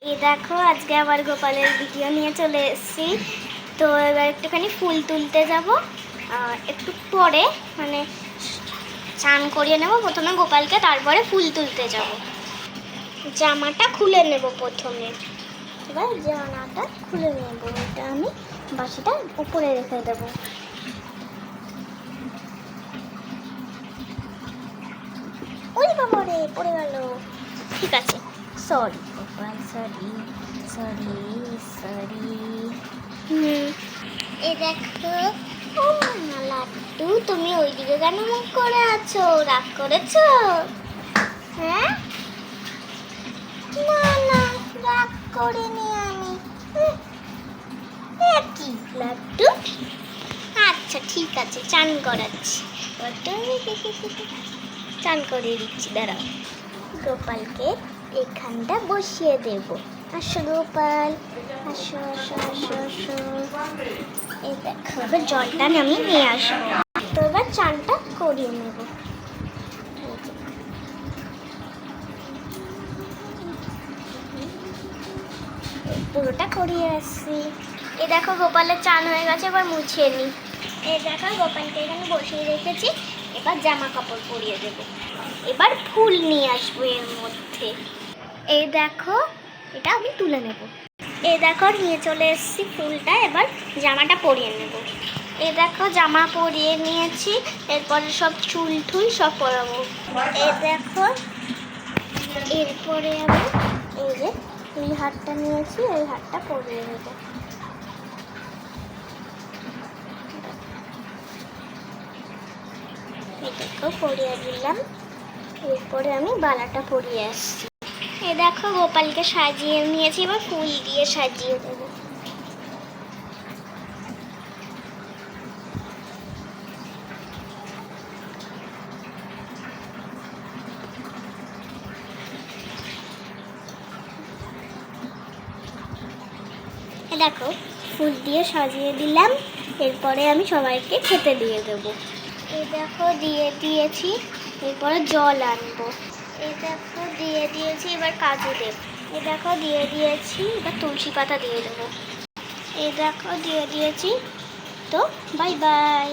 এই দেখো আজকে আবার গোপালের ভিডিও নিয়ে চলে এসেছি। তো এবার একটুখানি ফুল তুলতে যাব একটু পরে, মানে স্নান করিয়ে নেব প্রথমে গোপালকে, তারপরে ফুল তুলতে যাব। জামাটা খুলে নেব প্রথমে। এবার জামাটা খুলে নেব, এটা আমি বাসিটা উপরে রেখে দেবো। ওই বাবা রে, পড়ে গেল। ঠিক আছে, sorry Gopal, sorry sorry sorry. এ দেখো, ও লাড্ডু, তুমি ওইদিকে কেন মুখ করে আছো? রাগ করেছো? হ্যাঁ, না না, রাগ করিনি আমি। কি লাড্ডু? আচ্ছা ঠিক আছে, চান করাচ্ছি, চান করিয়ে দিচ্ছি, দাঁড়াও। গোপালকে এখানটা বসিয়ে দেব। আসো গোপাল, আসো আসো আসো আসো। এই দেখো, এবার জলটা আমি নিয়ে আসবো। তো এবার চানটা করিয়ে নেব। পুরোটা করিয়ে আসছি। এই দেখো গোপালের চান হয়ে গেছে, এবার মুছিয়ে নিই। এই দেখো গোপালকে এখানে বসিয়ে রেখেছি, এবার জামা কাপড় পরিয়ে দেব। এবার ফুল নিয়ে আসবো এর মধ্যে। এই দেখো, এটা আমি তুলে নেব। এই দেখো নিয়ে চলে এসেছি ফুলটা, এবার জামাটা পরিয়ে নেব। এই দেখো জামা পরিয়ে নিয়েছি, এরপরে সব চুল টুল সব পরাবো। এই দেখো, এরপরে আমি এই যে এই হাতটা নিয়েছি, এই হাতটা পরিয়ে নেব। এই দেখো পরিয়ে দিলাম, এরপরে আমি বালাটা পরিয়ে আসছি। এই দেখো গোপালকে সাজিয়ে নিয়েছি, এবার ফুল দিয়ে সাজিয়ে দেবো। দেখো ফুল দিয়ে সাজিয়ে দিলাম, এরপরে আমি সবাইকে খেতে দিয়ে দেবো। এই দেখো দিয়ে দিয়েছি, এরপরে জল আনবো। এই দেখো দিয়ে দিয়েছি, এবার কাজু দেব। এই দেখো দিয়ে দিয়েছি, এবার তুলসী পাতা দিয়ে দেবো। এই দেখো দিয়ে দিয়েছি। তো বাই বাই।